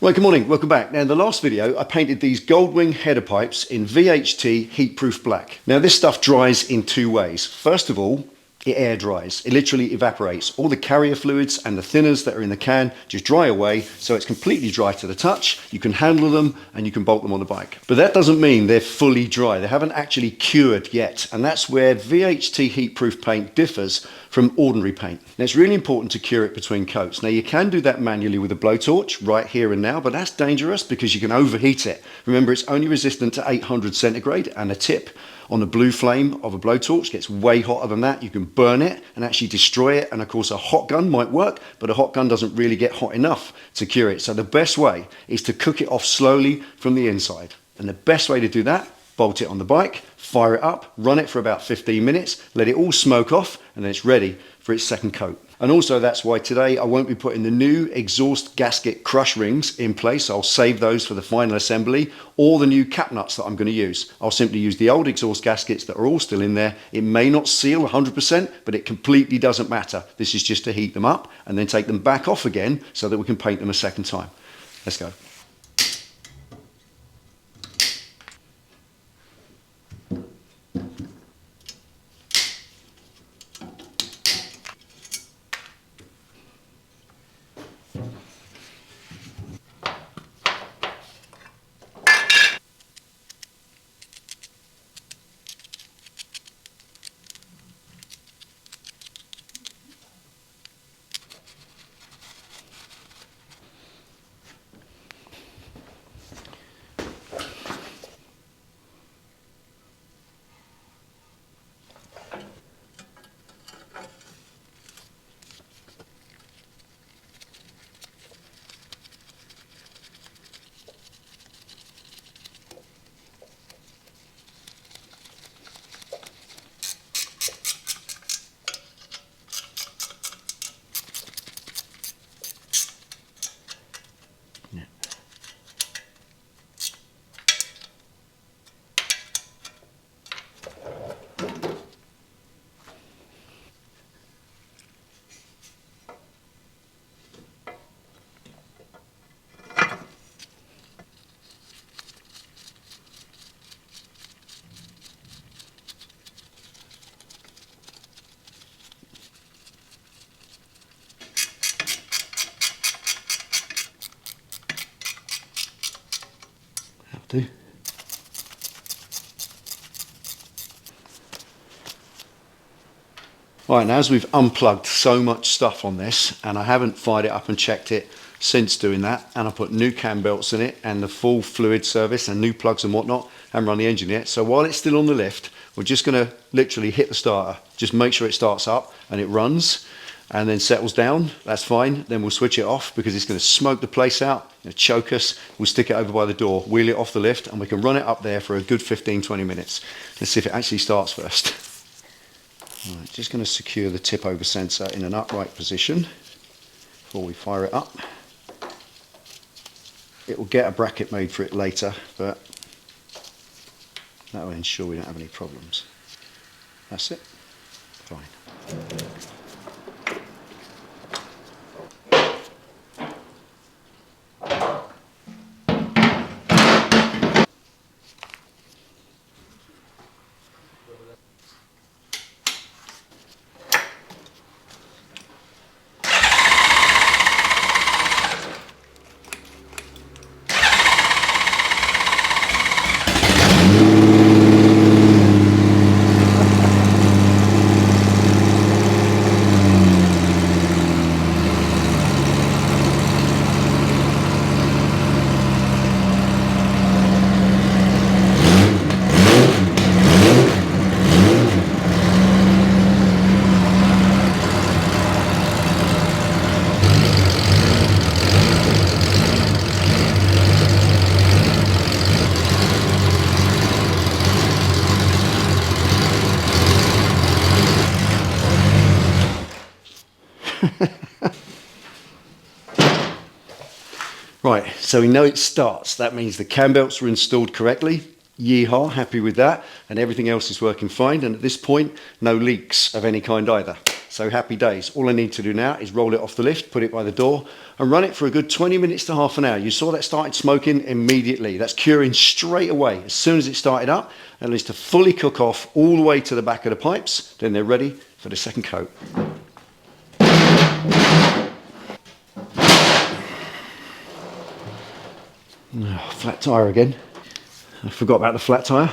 Right, good morning, welcome back. Now in the last video I painted these Goldwing header pipes in VHT heatproof black. Now this stuff dries in two ways. First of all, it air dries. It literally evaporates. All the carrier fluids and the thinners that are in the can just dry away, so it's completely dry to the touch. You can handle them and you can bolt them on the bike. But that doesn't mean they're fully dry. They haven't actually cured yet, and that's where VHT heatproof paint differs from ordinary paint. Now it's really important to cure it between coats. Now you can do that manually with a blowtorch right here and now, but that's dangerous because you can overheat it. Remember, it's only resistant to 800 centigrade, and a tip on the blue flame of a blowtorch gets way hotter than that. You can burn it and actually destroy it, and of course a hot gun might work, but a hot gun doesn't really get hot enough to cure it. So the best way is to cook it off slowly from the inside, and the best way to do that, bolt it on the bike, fire it up, run it for about 15 minutes, let it all smoke off, and then it's ready for its second coat. And also that's why today I won't be putting the new exhaust gasket crush rings in place. I'll save those for the final assembly, or the new cap nuts that I'm going to use. I'll simply use the old exhaust gaskets that are all still in there. It may not seal 100%, but it completely doesn't matter. This is just to heat them up and then take them back off again so that we can paint them a second time. Let's go. Do. Right, now as we've unplugged so much stuff on this, and I haven't fired it up and checked it since doing that, and I put new cam belts in it and the full fluid service and new plugs and whatnot, haven't run the engine yet. So while it's still on the lift, we're just going to literally hit the starter, just make sure it starts up and it runs and then settles down. That's fine. Then we'll switch it off because it's going to smoke the place out, it'll choke us. We'll stick it over by the door, wheel it off the lift, and we can run it up there for a good 15-20 minutes. Let's see if it actually starts first. Right, just going to secure the tip over sensor in an upright position before we fire it up. It will get a bracket made for it later, but that will ensure we don't have any problems. That's it. Fine. Right, so we know it starts. That means the cam belts were installed correctly. Yeehaw, happy with that. And everything else is working fine. And at this point, no leaks of any kind either. So happy days. All I need to do now is roll it off the lift, put it by the door, and run it for a good 20 minutes to half an hour. You saw that started smoking immediately. That's curing straight away. As soon as it started up, that needs to fully cook off all the way to the back of the pipes. Then they're ready for the second coat. Oh, flat tyre again. I forgot about the flat tyre.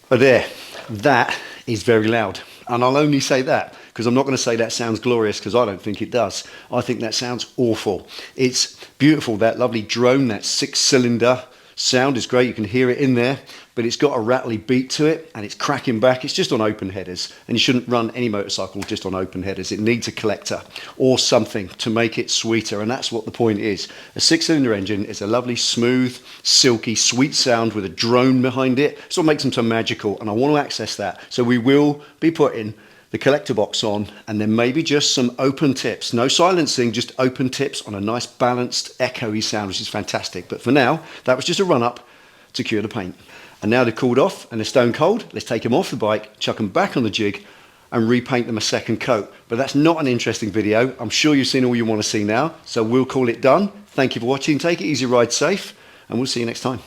But there, that is very loud. And I'll only say that because I'm not going to say that sounds glorious, because I don't think it does. I think that sounds awful. It's beautiful, that lovely drone, that 6-cylinder sound is great. You can hear it in there, but it's got a rattly beat to it and it's cracking back. It's just on open headers, and you shouldn't run any motorcycle just on open headers. It needs a collector or something to make it sweeter, and that's what the point is. A 6-cylinder engine is a lovely, smooth, silky, sweet sound with a drone behind it. It's what makes them so magical, and I want to access that. So we will be putting the collector box on, and then maybe just some open tips. No silencing, just open tips on a nice balanced echoey sound, which is fantastic. But for now, that was just a run up to cure the paint. And now they're cooled off and they're stone cold, let's take them off the bike, chuck them back on the jig and repaint them a second coat. But that's not an interesting video. I'm sure you've seen all you want to see now, so we'll call it done. Thank you for watching. Take it easy, ride safe, and we'll see you next time.